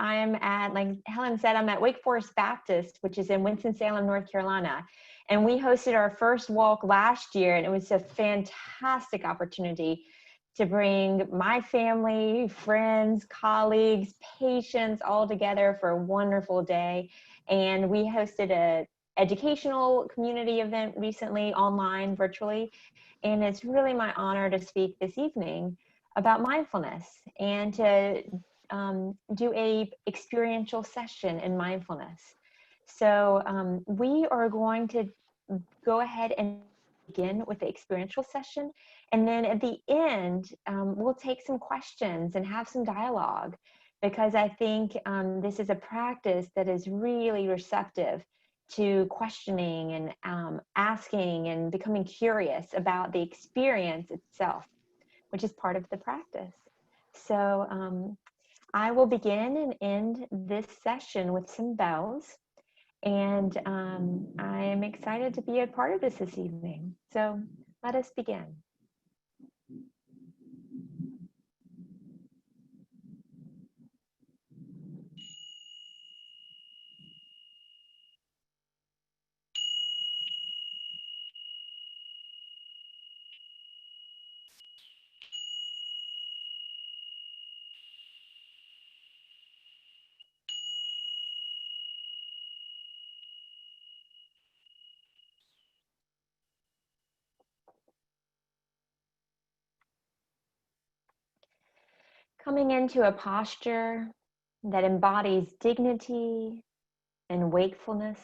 I'm at, like Helen said, I'm at Wake Forest Baptist, which is in Winston-Salem, North Carolina. And we hosted our first walk last year, and it was a fantastic opportunity to bring my family, friends, colleagues, patients all together for a wonderful day. And we hosted a educational community event recently online, virtually. And it's really my honor to speak this evening about mindfulness and to do a experiential session in mindfulness. So we are going to go ahead and begin with the experiential session. And then at the end, we'll take some questions and have some dialogue, because I think this is a practice that is really receptive to questioning and asking and becoming curious about the experience itself, which is part of the practice. So I will begin and end this session with some bells. And I am excited to be a part of this evening. So let us begin. Coming into a posture that embodies dignity and wakefulness,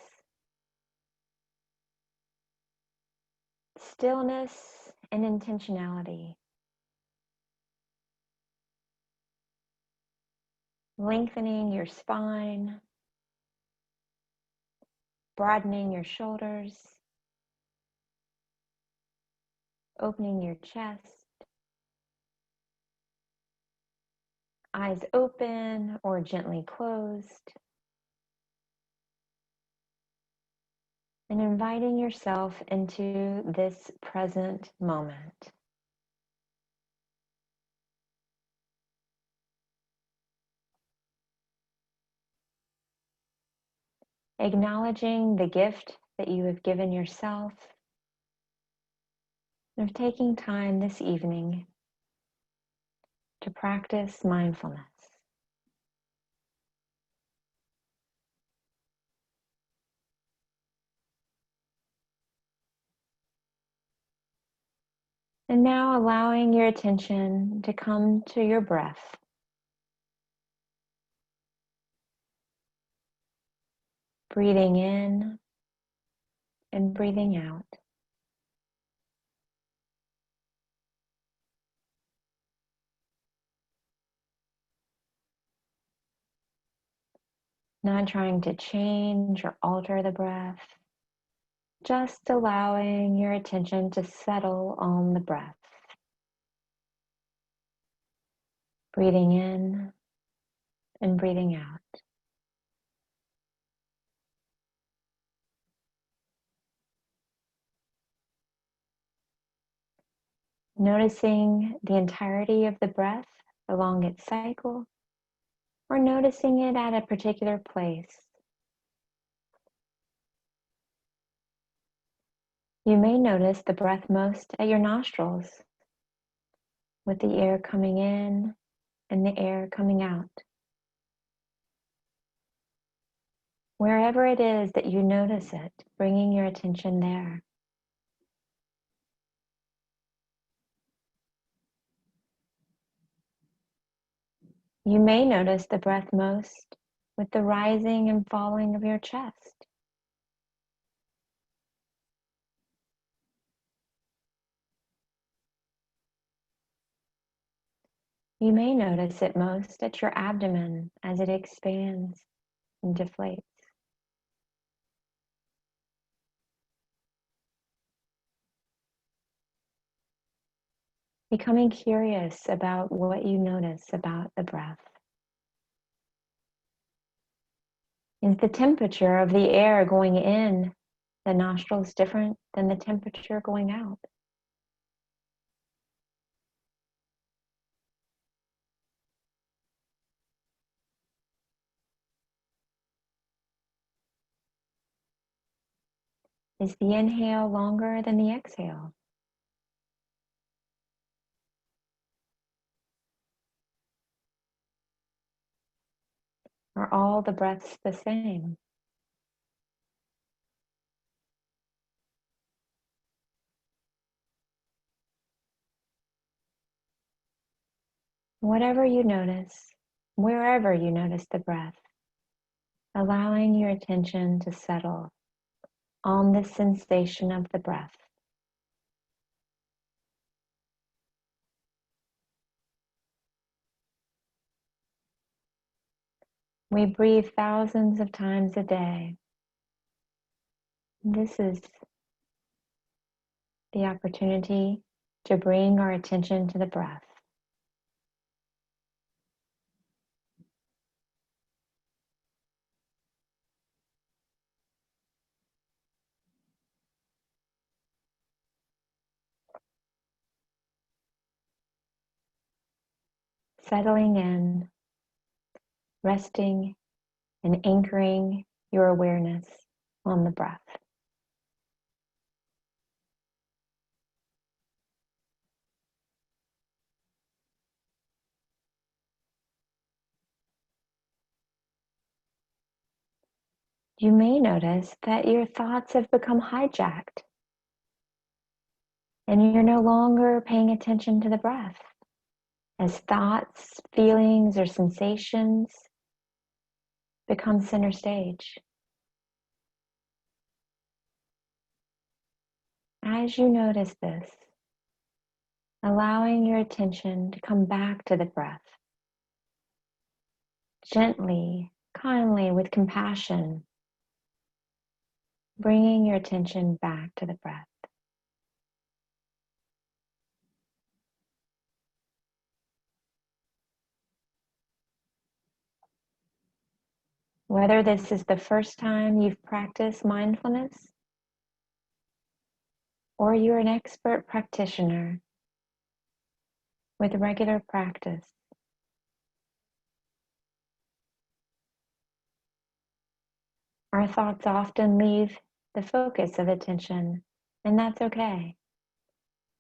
stillness and intentionality. Lengthening your spine, broadening your shoulders, opening your chest, eyes open or gently closed, and inviting yourself into this present moment. Acknowledging the gift that you have given yourself, and of taking time this evening to practice mindfulness. And now allowing your attention to come to your breath. Breathing in and breathing out. Not trying to change or alter the breath, just allowing your attention to settle on the breath. Breathing in and breathing out. Noticing the entirety of the breath along its cycle, or noticing it at a particular place. You may notice the breath most at your nostrils, with the air coming in and the air coming out. Wherever it is that you notice it, bringing your attention there. You may notice the breath most with the rising and falling of your chest. You may notice it most at your abdomen as it expands and deflates. Becoming curious about what you notice about the breath. Is the temperature of the air going in the nostrils different than the temperature going out? Is the inhale longer than the exhale? Are all the breaths the same? Whatever you notice, wherever you notice the breath, allowing your attention to settle on the sensation of the breath. We breathe thousands of times a day. This is the opportunity to bring our attention to the breath. Settling in, resting, and anchoring your awareness on the breath. You may notice that your thoughts have become hijacked and you're no longer paying attention to the breath as thoughts, feelings, or sensations become center stage. As you notice this, allowing your attention to come back to the breath, gently, kindly, with compassion, bringing your attention back to the breath. Whether this is the first time you've practiced mindfulness or you're an expert practitioner with regular practice, our thoughts often leave the focus of attention, and that's okay,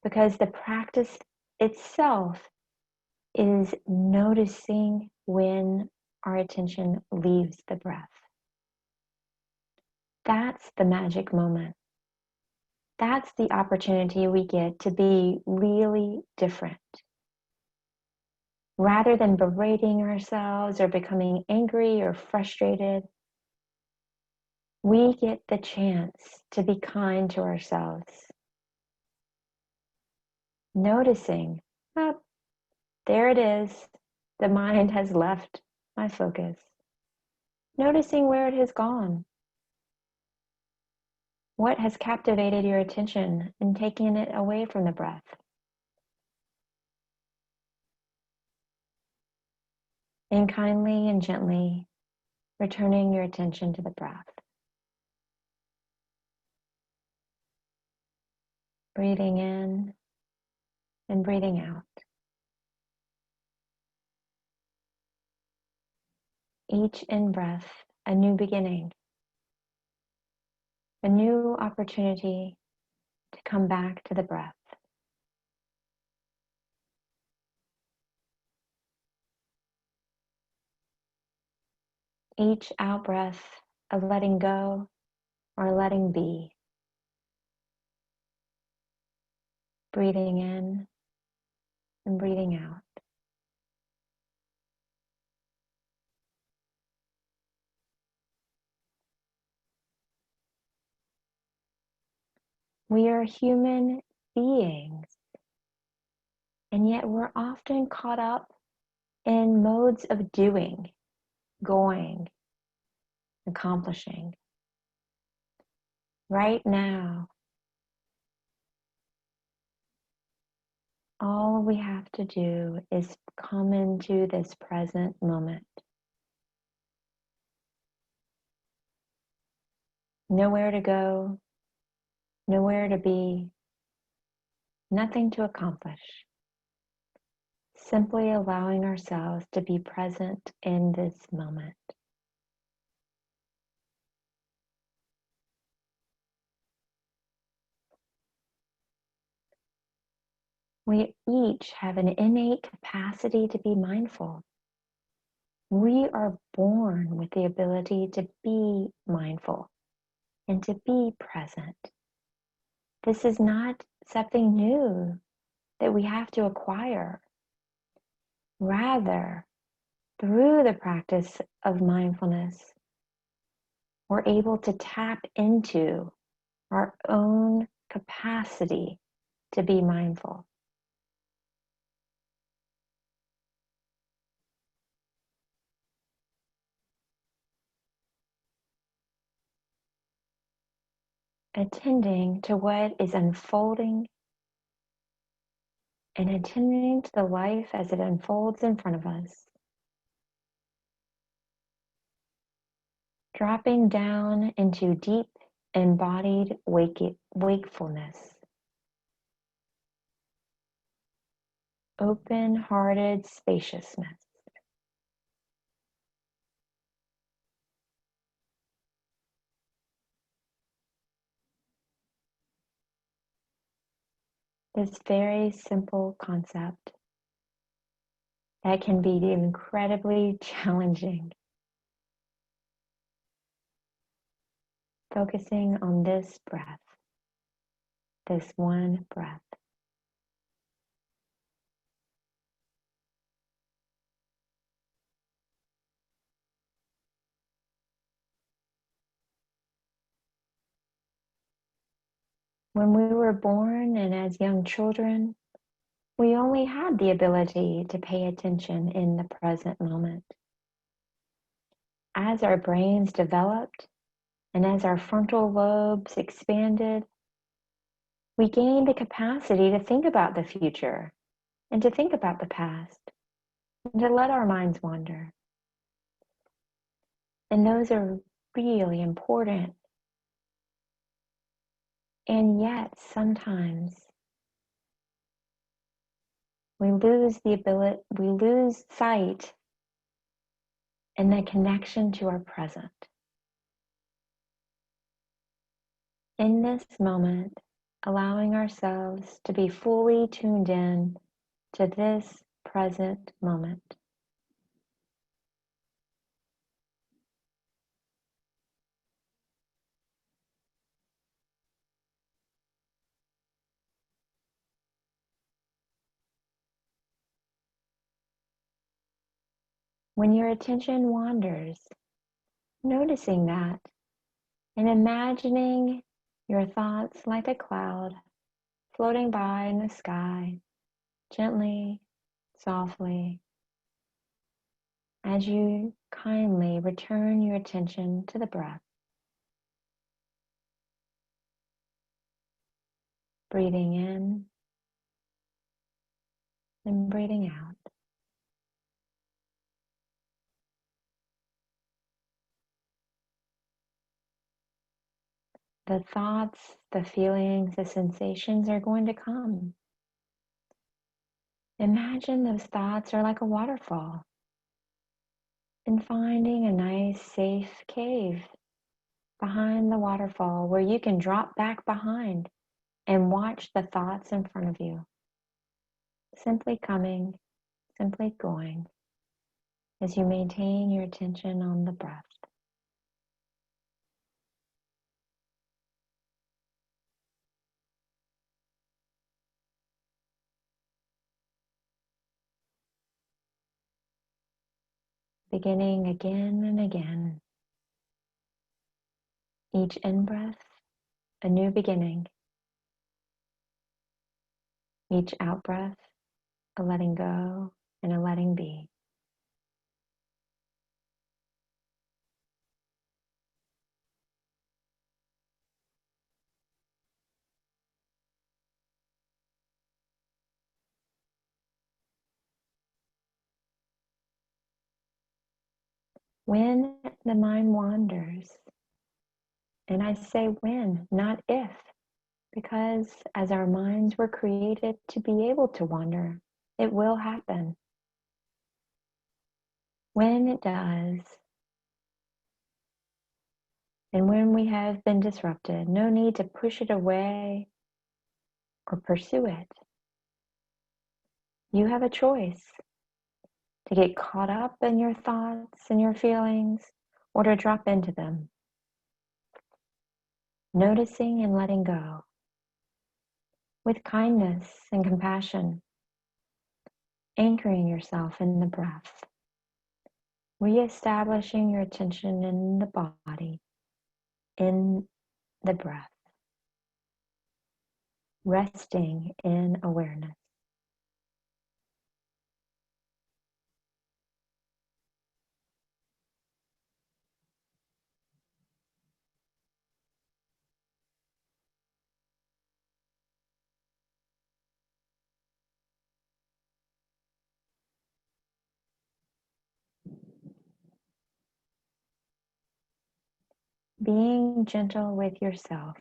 because the practice itself is noticing when our attention leaves the breath. That's the magic moment. That's the opportunity we get to be really different. Rather than berating ourselves or becoming angry or frustrated, we get the chance to be kind to ourselves. Noticing, oh, there it is. The mind has left my focus. Noticing where it has gone. What has captivated your attention and taken it away from the breath? And kindly and gently returning your attention to the breath. Breathing in and breathing out. Each in-breath, a new beginning, a new opportunity to come back to the breath. Each out-breath, of letting go or letting be. Breathing in and breathing out. We are human beings, and yet we're often caught up in modes of doing, going, accomplishing. Right now, all we have to do is come into this present moment. Nowhere to go, nowhere to be, nothing to accomplish. Simply allowing ourselves to be present in this moment. We each have an innate capacity to be mindful. We are born with the ability to be mindful and to be present. This is not something new that we have to acquire. Rather, through the practice of mindfulness, we're able to tap into our own capacity to be mindful. Attending to what is unfolding and attending to the life as it unfolds in front of us. Dropping down into deep embodied wakefulness. Open-hearted spaciousness. This very simple concept that can be incredibly challenging. Focusing on this breath, this one breath. When we were born and as young children, we only had the ability to pay attention in the present moment. As our brains developed and as our frontal lobes expanded, we gained the capacity to think about the future and to think about the past and to let our minds wander. And those are really important. And yet, sometimes we lose sight and the connection to our present. In this moment, allowing ourselves to be fully tuned in to this present moment. When your attention wanders, noticing that and imagining your thoughts like a cloud floating by in the sky, gently, softly, as you kindly return your attention to the breath. Breathing in and breathing out. The thoughts, the feelings, the sensations are going to come. Imagine those thoughts are like a waterfall and finding a nice, safe cave behind the waterfall where you can drop back behind and watch the thoughts in front of you. Simply coming, simply going as you maintain your attention on the breath. Beginning again and again. Each in-breath, a new beginning. Each out-breath, a letting go and a letting be. When the mind wanders, and I say when, not if, because as our minds were created to be able to wander, it will happen. When it does, and when we have been disrupted, no need to push it away or pursue it. You have a choice to get caught up in your thoughts and your feelings or to drop into them, noticing and letting go with kindness and compassion, anchoring yourself in the breath, reestablishing your attention in the body, in the breath, resting in awareness. Being gentle with yourself,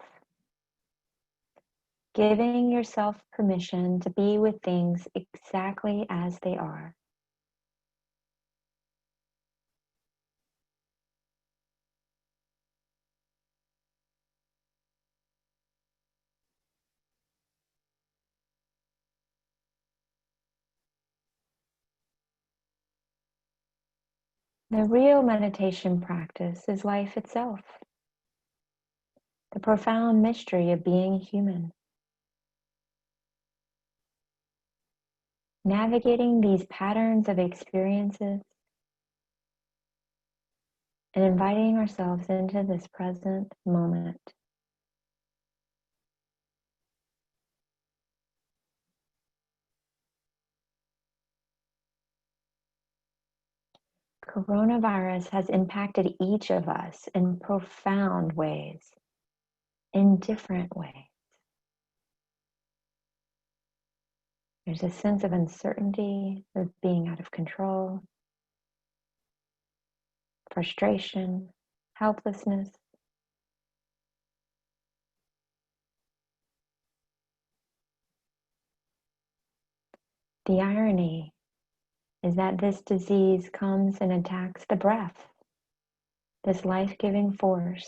giving yourself permission to be with things exactly as they are. The real meditation practice is life itself, the profound mystery of being human. Navigating these patterns of experiences and inviting ourselves into this present moment. Coronavirus has impacted each of us in profound ways, in different ways. There's a sense of uncertainty, of being out of control, frustration, helplessness. The irony is that this disease comes and attacks the breath, this life-giving force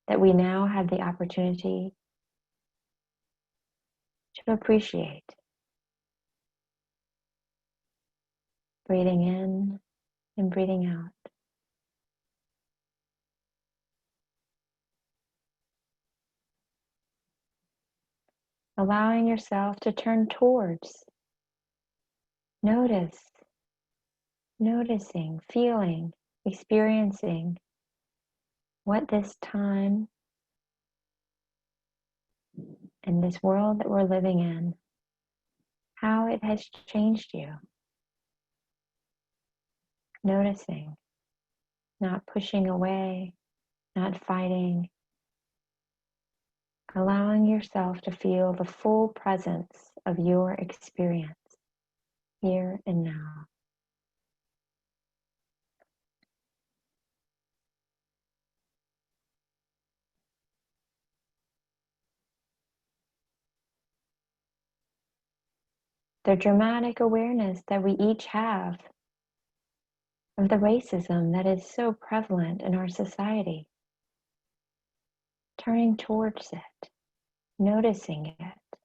that we now have the opportunity to appreciate. Breathing in and breathing out. Allowing yourself to turn towards. Noticing, feeling, experiencing what this time and this world that we're living in, how it has changed you. Noticing, not pushing away, not fighting, allowing yourself to feel the full presence of your experience here and now. The dramatic awareness that we each have of the racism that is so prevalent in our society. Turning towards it, noticing it,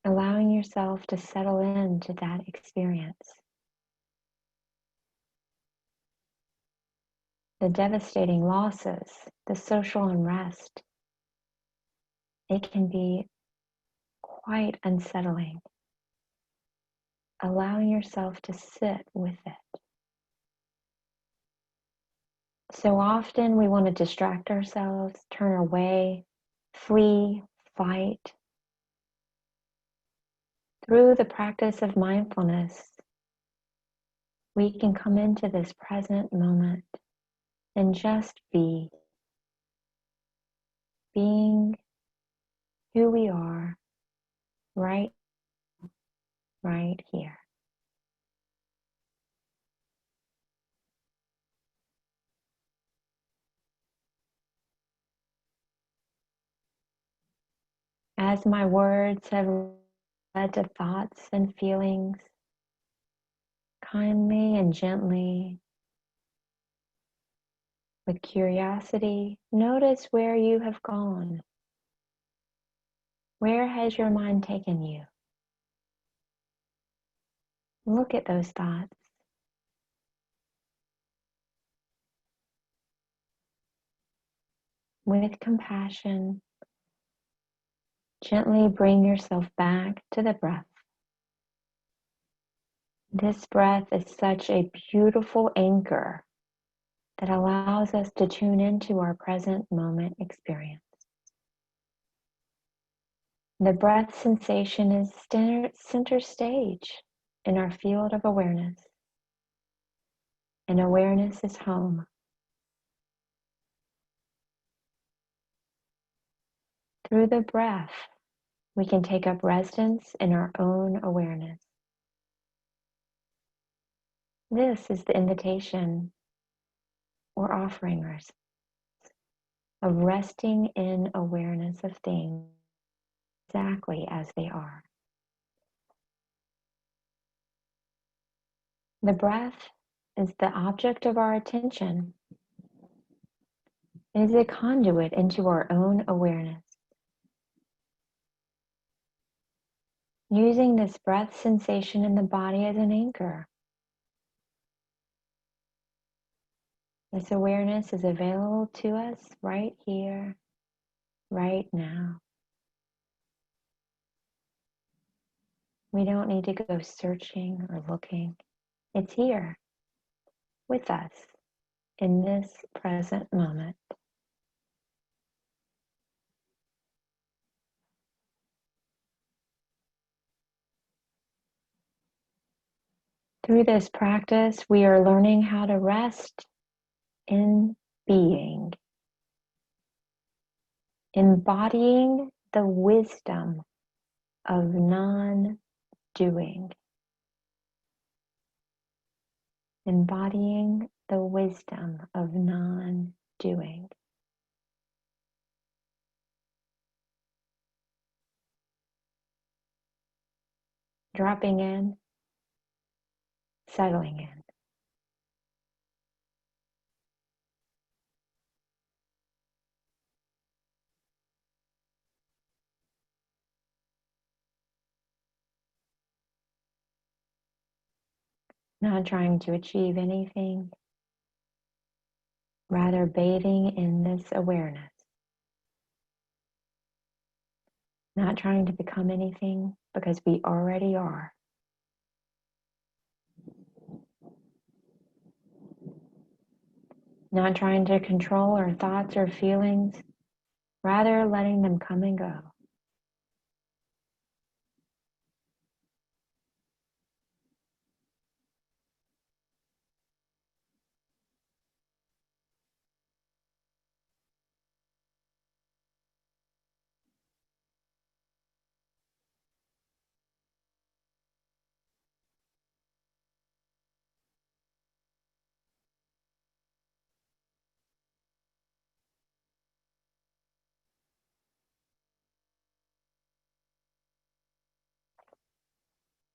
allowing yourself to settle into that experience. The devastating losses, the social unrest, it can be quite unsettling. Allowing yourself to sit with it. So often we want to distract ourselves, turn away, flee, fight. Through the practice of mindfulness, we can come into this present moment and just be, being who we are right here. As my words have led to thoughts and feelings, kindly and gently, with curiosity, notice where you have gone. Where has your mind taken you? Look at those thoughts. With compassion, gently bring yourself back to the breath. This breath is such a beautiful anchor that allows us to tune into our present moment experience. The breath sensation is center stage in our field of awareness, and awareness is home. Through the breath, we can take up residence in our own awareness. This is the invitation we're offering ourselves of resting in awareness of things exactly as they are. The breath is the object of our attention. It is a conduit into our own awareness. Using this breath sensation in the body as an anchor. This awareness is available to us right here, right now. We don't need to go searching or looking. It's here with us in this present moment. Through this practice, we are learning how to rest in being, embodying the wisdom of non-doing, embodying the wisdom of non-doing. Dropping in, settling in. Not trying to achieve anything, rather bathing in this awareness. Not trying to become anything because we already are. Not trying to control our thoughts or feelings, rather letting them come and go.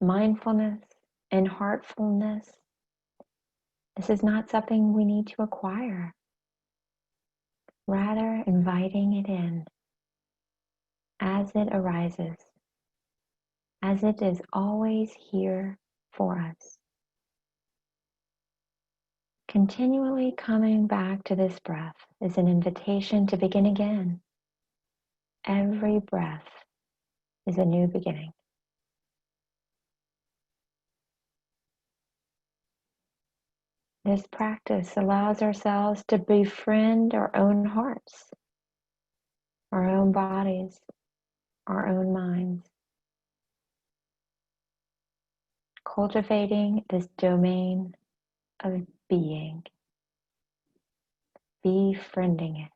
Mindfulness and heartfulness, this is not something we need to acquire. Rather, inviting it in as it arises, as it is always here for us. Continually coming back to this breath is an invitation to begin again. Every breath is a new beginning. This practice allows ourselves to befriend our own hearts, our own bodies, our own minds, cultivating this domain of being, befriending it.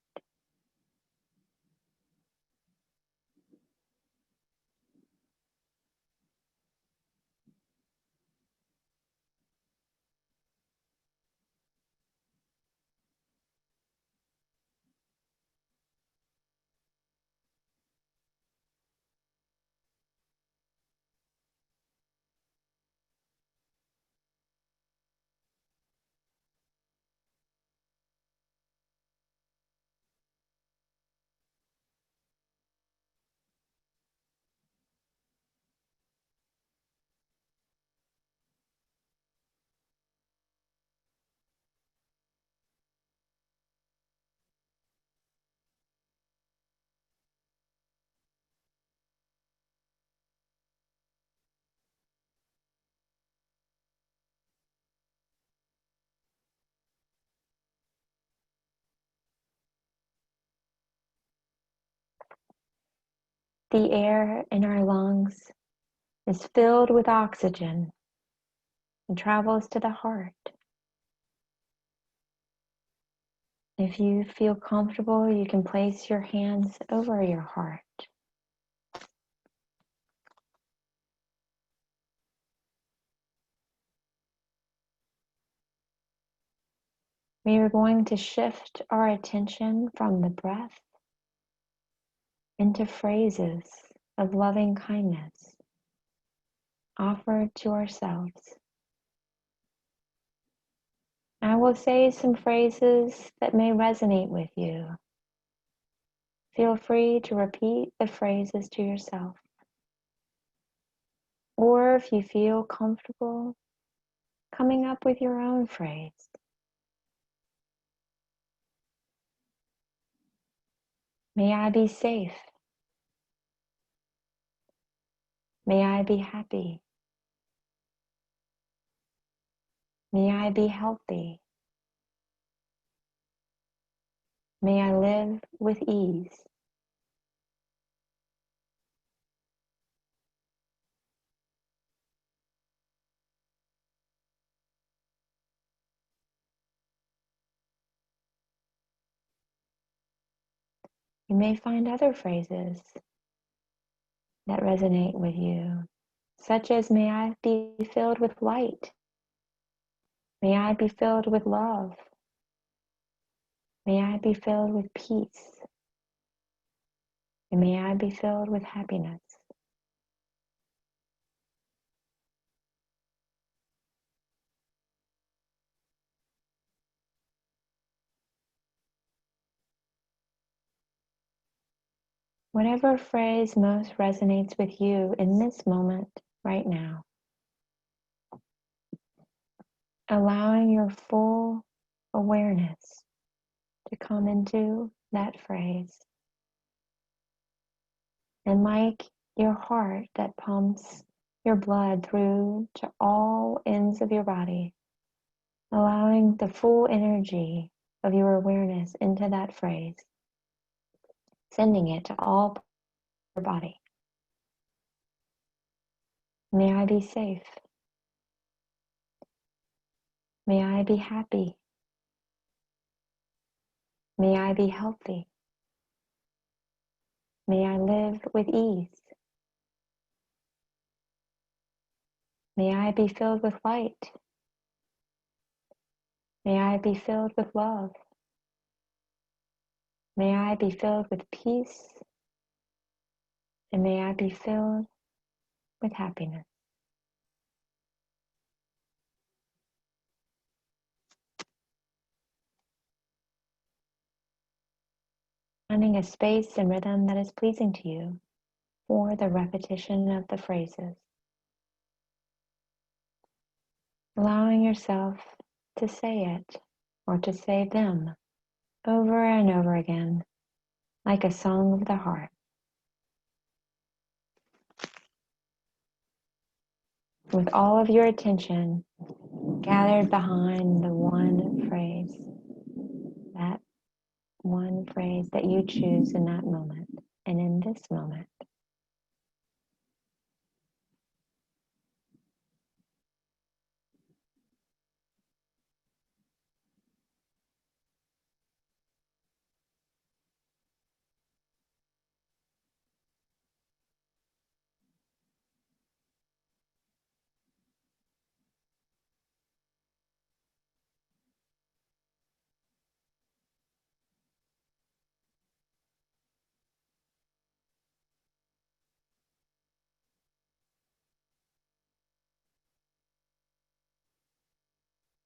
the air in our lungs is filled with oxygen and travels to the heart. If you feel comfortable, you can place your hands over your heart. We are going to shift our attention from the breath into phrases of loving kindness offered to ourselves. I will say some phrases that may resonate with you. Feel free to repeat the phrases to yourself. Or if you feel comfortable, coming up with your own phrase. May I be safe. May I be happy. May I be healthy. May I live with ease. You may find other phrases that resonate with you, such as may I be filled with light. May I be filled with love. May I be filled with peace. And may I be filled with happiness. Whatever phrase most resonates with you in this moment right now. Allowing your full awareness to come into that phrase. And like your heart that pumps your blood through to all ends of your body, allowing the full energy of your awareness into that phrase, sending it to all parts of your body. May I be safe. May I be happy. May I be healthy. May I live with ease. May I be filled with light. May I be filled with love. May I be filled with peace. And may I be filled with happiness. Finding a space and rhythm that is pleasing to you for the repetition of the phrases. Allowing yourself to say it or to say them over and over again, like a song of the heart. With all of your attention gathered behind the one phrase, that one phrase that you choose in that moment and in this moment.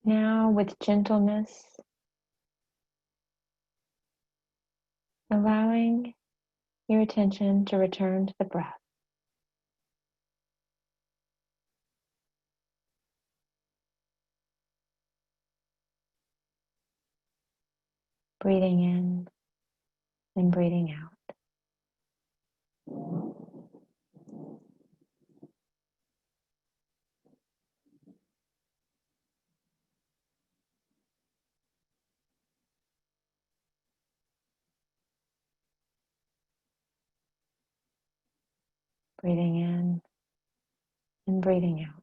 Now, with gentleness, allowing your attention to return to the breath. Breathing in and breathing out. Breathing in and breathing out.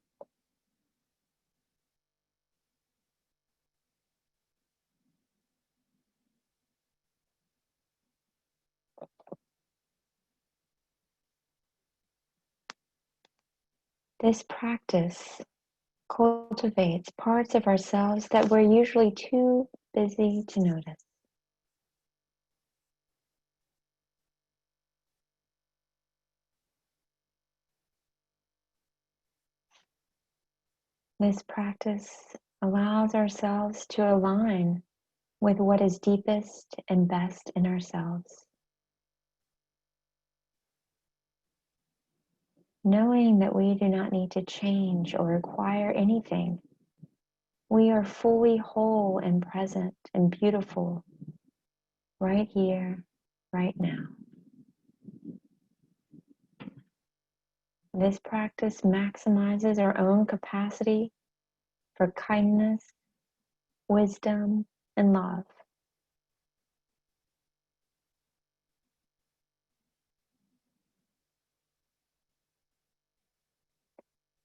This practice cultivates parts of ourselves that we're usually too busy to notice. This practice allows ourselves to align with what is deepest and best in ourselves. Knowing that we do not need to change or require anything. We are fully whole and present and beautiful right here, right now. This practice maximizes our own capacity for kindness, wisdom, and love.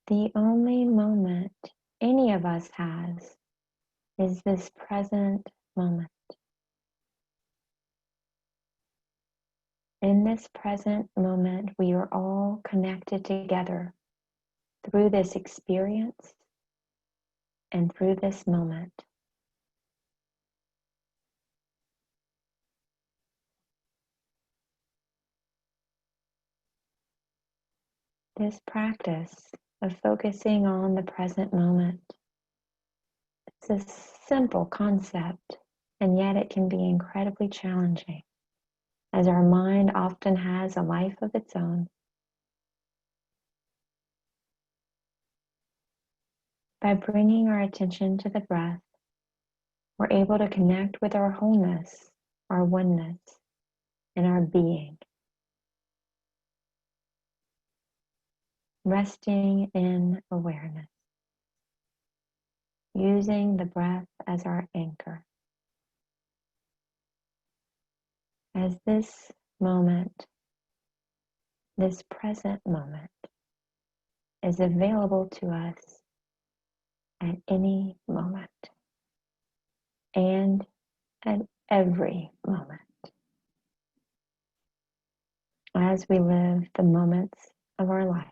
The only moment any of us has is this present moment. In this present moment, we are all connected together through this experience and through this moment. This practice of focusing on the present moment, it's a simple concept, and yet it can be incredibly challenging, as our mind often has a life of its own. By bringing our attention to the breath, we're able to connect with our wholeness, our oneness, and our being. Resting in awareness, using the breath as our anchor. As this moment, this present moment, is available to us at any moment and at every moment as we live the moments of our life.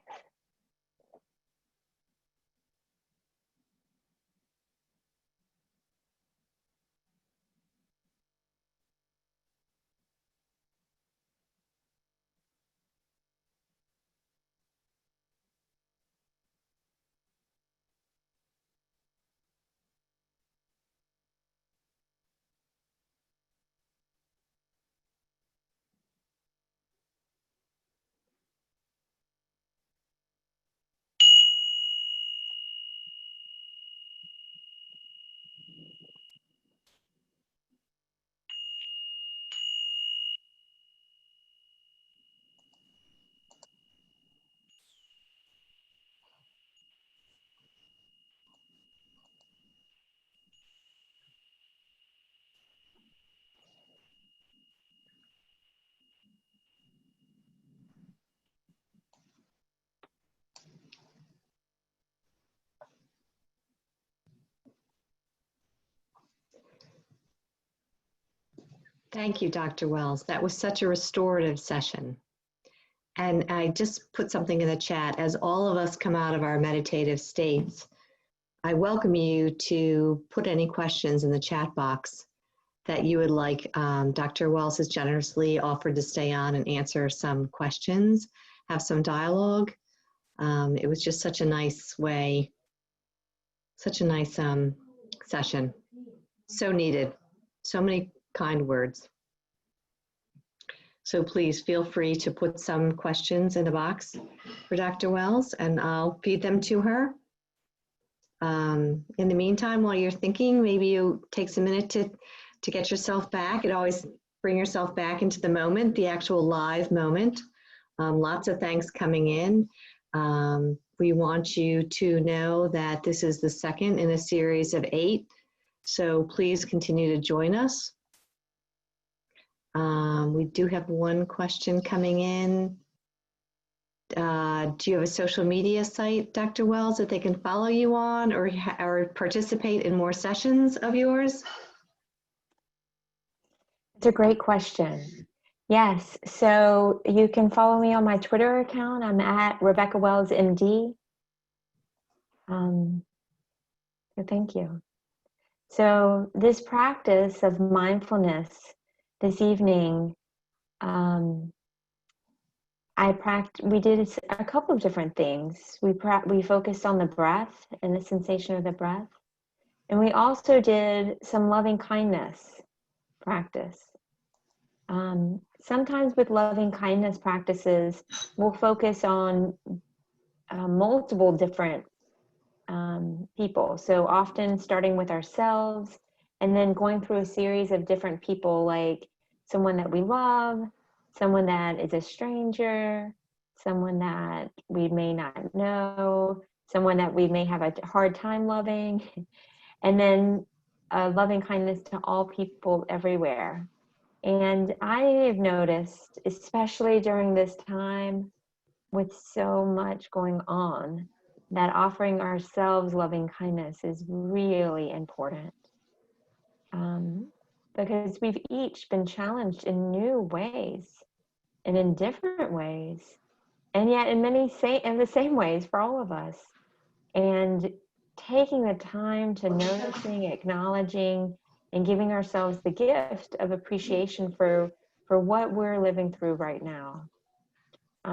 Thank you, Dr. Wells. That was such a restorative session. And I just put something in the chat. As all of us come out of our meditative states, I welcome you to put any questions in the chat box that you would like. Dr. Wells has generously offered to stay on and answer some questions, have some dialogue. It was just such a nice way, such a nice session. So needed, so many kind words. So please feel free to put some questions in the box for Dr. Wells, and I'll feed them to her. In the meantime, while you're thinking, maybe you take a minute to get yourself back. It always bring yourself back into the moment, the actual live moment. Lots of thanks coming in. We want you to know that this is the second in a series of 8. So please continue to join us. We do have one question coming in. Do you have a social media site, Dr. Wells, that they can follow you on or participate in more sessions of yours? It's a great question. Yes, so you can follow me on my Twitter account. I'm at Rebecca Wells MD. So thank you. So this practice of mindfulness this evening, we did a couple of different things. We focused on the breath and the sensation of the breath. And we also did some loving kindness practice. Sometimes with loving kindness practices, we'll focus on multiple different people. So often starting with ourselves and then going through a series of different people, like someone that we love, someone that is a stranger, someone that we may not know, someone that we may have a hard time loving, and then loving kindness to all people everywhere. And I have noticed, especially during this time with so much going on, that offering ourselves loving kindness is really important. Because we've each been challenged in new ways and in different ways, and yet in in the same ways for all of us. And taking the time to noticing, acknowledging, and giving ourselves the gift of appreciation for what we're living through right now.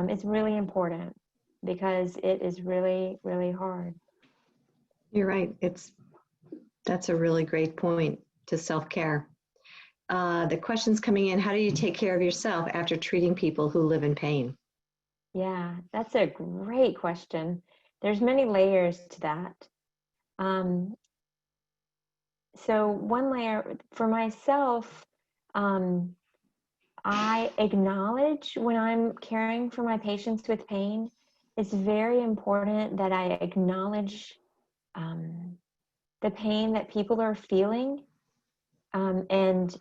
It's really important because it is really, really hard. You're right. That's a really great point to self-care. The question's coming in, how do you take care of yourself after treating people who live in pain? Yeah, that's a great question. There's many layers to that. So one layer for myself, I acknowledge when I'm caring for my patients with pain, it's very important that I acknowledge the pain that people are feeling, and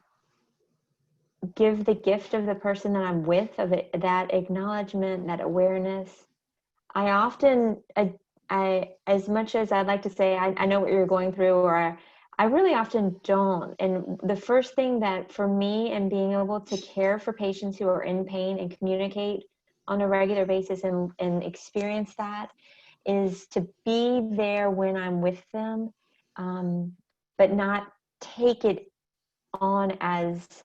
give the gift of the person that I'm with, of it, that acknowledgement, that awareness. I often, as much as I'd like to say, I know what you're going through, or I really often don't. And the first thing that for me and being able to care for patients who are in pain and communicate on a regular basis and experience that is to be there when I'm with them, but not take it on as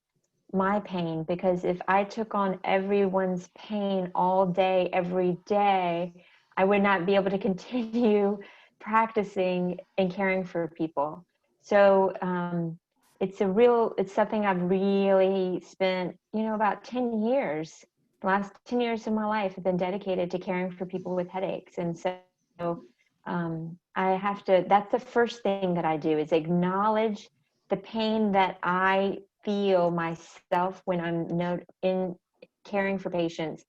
my pain, because if I took on everyone's pain all day, every day, I would not be able to continue practicing and caring for people. So it's something I've really spent, about 10 years, the last 10 years of my life have been dedicated to caring for people with headaches. And so that's the first thing that I do, is acknowledge the pain that I feel myself when I'm in caring for patients,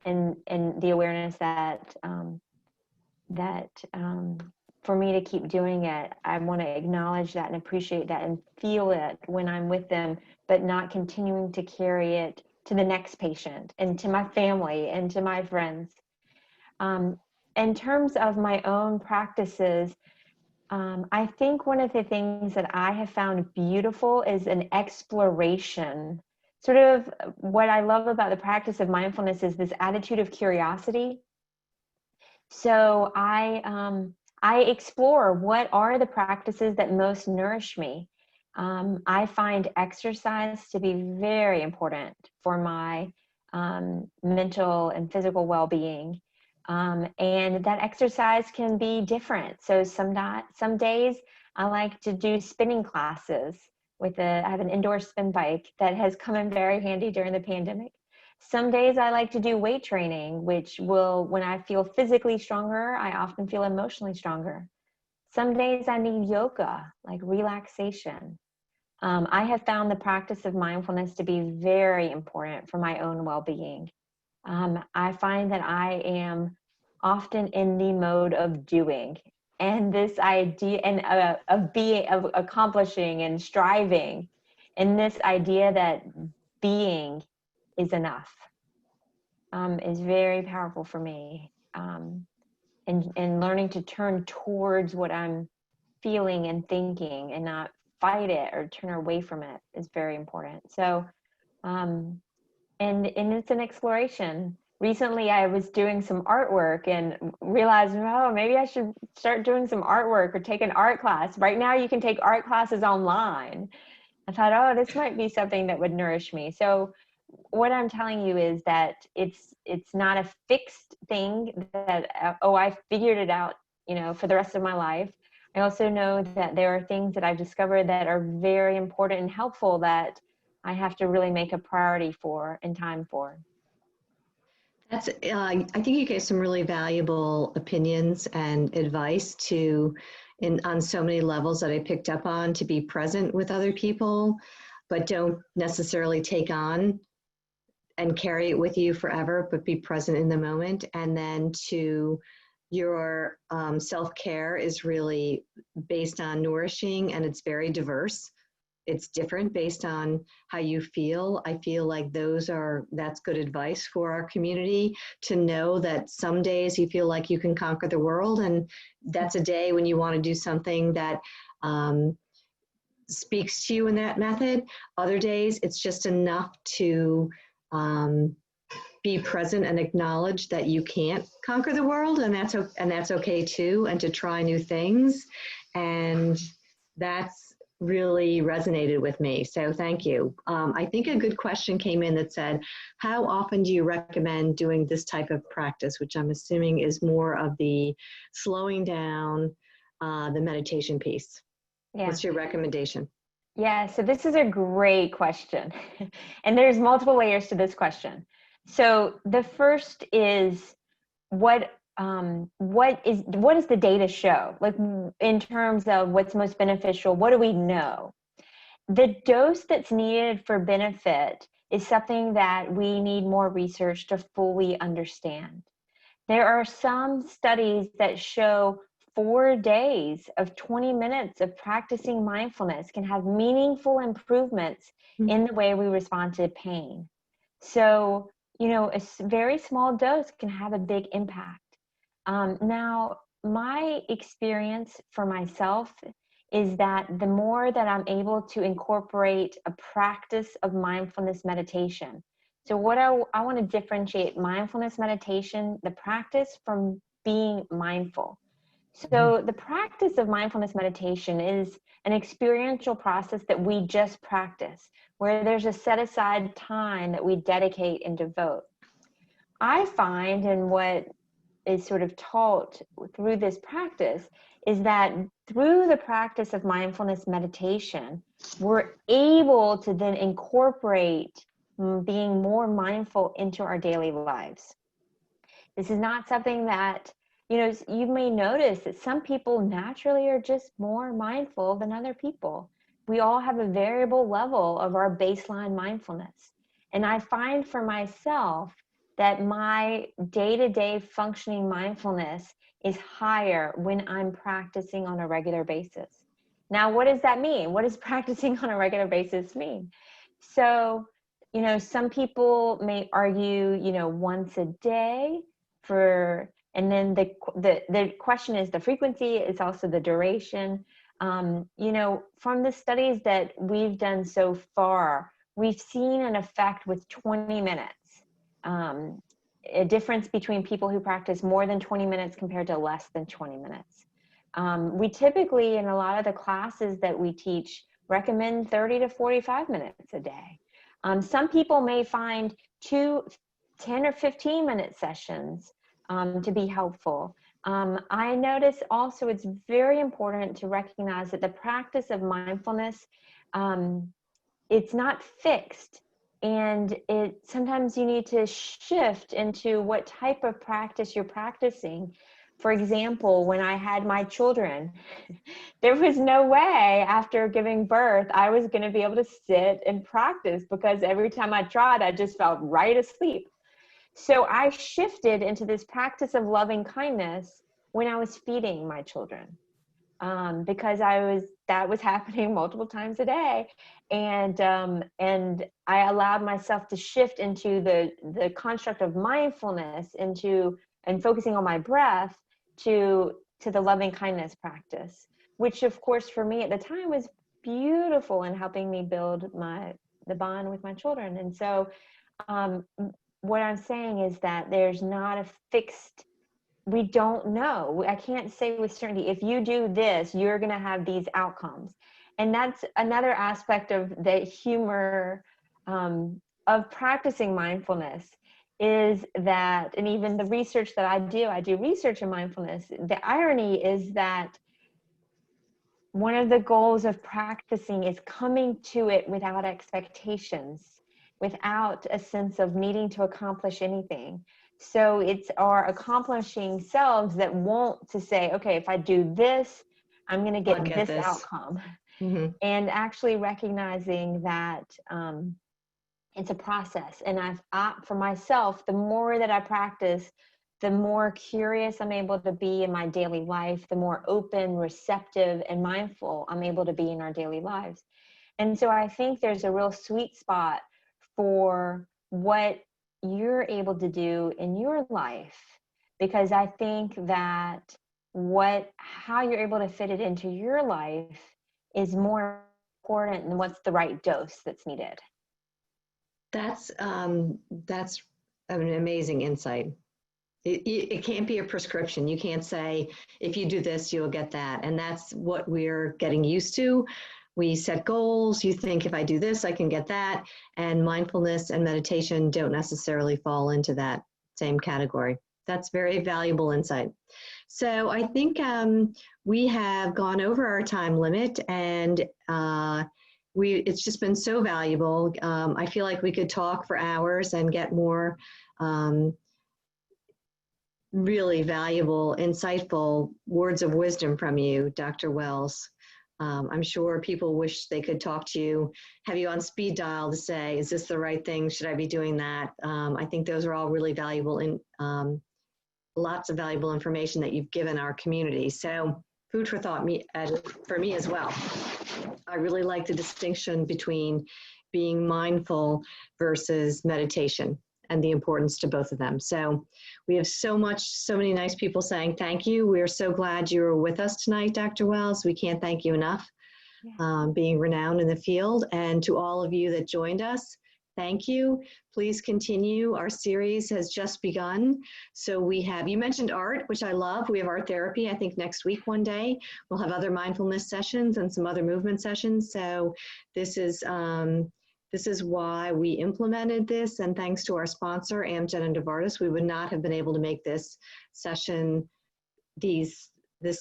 and the awareness that for me to keep doing it, I want to acknowledge that and appreciate that and feel it when I'm with them, but not continuing to carry it to the next patient and to my family and to my friends. In terms of my own practices, I think one of the things that I have found beautiful is an exploration. Sort of what I love about the practice of mindfulness is this attitude of curiosity. So I explore what are the practices that most nourish me. I find exercise to be very important for my mental and physical well-being. And that exercise can be different. So some days I like to do spinning classes I have an indoor spin bike that has come in very handy during the pandemic. Some days I like to do weight training, when I feel physically stronger, I often feel emotionally stronger. Some days I need yoga, like relaxation. I have found the practice of mindfulness to be very important for my own well-being. I find that I am often in the mode of doing, and this idea of accomplishing and striving, and this idea that being is enough. is very powerful for me. And learning to turn towards what I'm feeling and thinking and not fight it or turn away from it is very important. So, and it's an exploration. Recently, I was doing some artwork and realized, oh, maybe I should start doing some artwork or take an art class. Right now, you can take art classes online. I thought, oh, this might be something that would nourish me. So what I'm telling you is that it's not a fixed thing that, oh, I figured it out, for the rest of my life. I also know that there are things that I've discovered that are very important and helpful that I have to really make a priority for and time for. That's, I think you gave some really valuable opinions and advice on so many levels that I picked up on, to be present with other people, but don't necessarily take on and carry it with you forever, but be present in the moment. And then your self-care is really based on nourishing, and it's very diverse. It's different based on how you feel. I feel like that's good advice for our community, to know that some days you feel like you can conquer the world, and that's a day when you want to do something that speaks to you in that method. Other days it's just enough to be present and acknowledge that you can't conquer the world, and that's okay too, and to try new things. And that's really resonated with me. So thank you. I think a good question came in that said, how often do you recommend doing this type of practice, which I'm assuming is more of the slowing down, the meditation piece. Yeah. What's your recommendation? Yeah, so this is a great question. And there's multiple layers to this question. So the first is what is the data show? Like, in terms of what's most beneficial, what do we know? The dose that's needed for benefit is something that we need more research to fully understand. There are some studies that show 4 days of 20 minutes of practicing mindfulness can have meaningful improvements in the way we respond to pain. So, a very small dose can have a big impact. Now, my experience for myself is that the more that I'm able to incorporate a practice of mindfulness meditation. So what I want to differentiate mindfulness meditation, the practice, from being mindful. So the practice of mindfulness meditation is an experiential process that we just practice, where there's a set aside time that we dedicate and devote. I find, and what is sort of taught through this practice, is that through the practice of mindfulness meditation, we're able to then incorporate being more mindful into our daily lives. This is not something that, you may notice that some people naturally are just more mindful than other people. We all have a variable level of our baseline mindfulness. And I find for myself that my day-to-day functioning mindfulness is higher when I'm practicing on a regular basis. Now, what does that mean? What does practicing on a regular basis mean? So, some people may argue, once a day and then the question is the frequency, it's also the duration. From the studies that we've done so far, we've seen an effect with 20 minutes. A difference between people who practice more than 20 minutes compared to less than 20 minutes. We typically, in a lot of the classes that we teach, recommend 30 to 45 minutes a day. Some people may find 10 or 15-minute sessions to be helpful. I notice also it's very important to recognize that the practice of mindfulness, it's not fixed. And sometimes you need to shift into what type of practice you're practicing. For example, when I had my children, there was no way after giving birth I was going to be able to sit and practice, because every time I tried, I just fell right asleep. So I shifted into this practice of loving kindness when I was feeding my children. because that was happening multiple times a day. And I allowed myself to shift into the construct of mindfulness, and focusing on my breath, to the loving kindness practice, which of course for me at the time was beautiful in helping me build the bond with my children. And so what I'm saying is that there's not a fixed, we don't know. I can't say with certainty, if you do this, you're going to have these outcomes. And that's another aspect of the humor of practicing mindfulness, is that, and even the research that I do research in mindfulness. The irony is that one of the goals of practicing is coming to it without expectations, without a sense of needing to accomplish anything. So it's our accomplishing selves that want to say, okay, if I do this, I'm going to get this outcome. Mm-hmm. And actually recognizing that it's a process. And for myself, the more that I practice, the more curious I'm able to be in my daily life, the more open, receptive, and mindful I'm able to be in our daily lives. And so I think there's a real sweet spot for what you're able to do in your life, because I think that how you're able to fit it into your life is more important than what's the right dose that's needed. That's an amazing insight. It can't be a prescription. You can't say, if you do this, you'll get that. And that's what we're getting used to. We set goals. You think, if I do this, I can get that. And mindfulness and meditation don't necessarily fall into that same category. That's very valuable insight. So I think we have gone over our time limit, and it's just been so valuable. I feel like we could talk for hours and get more really valuable, insightful words of wisdom from you, Dr. Wells. I'm sure people wish they could talk to you, have you on speed dial to say, is this the right thing? Should I be doing that? I think those are all really valuable, and lots of valuable information that you've given our community. So food for thought for me as well. I really like the distinction between being mindful versus meditation, and the importance to both of them. So we have so many nice people saying thank you. We're so glad you were with us tonight, Dr. Wells. We can't thank you enough, being renowned in the field. And to all of you that joined us, thank you. Please continue. Our series has just begun. So you mentioned art, which I love. We have art therapy, I think next week one day. We'll have other mindfulness sessions and some other movement sessions. So this is why we implemented this, and thanks to our sponsor, Amgen and Novartis, we would not have been able to make this session, this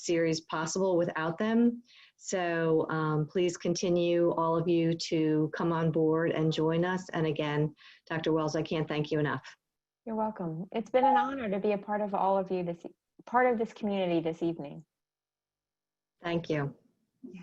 series possible without them. So please continue, all of you, to come on board and join us. And again, Dr. Wells, I can't thank you enough. You're welcome. It's been an honor to be a part of all of you, part of this community this evening. Thank you. Yeah.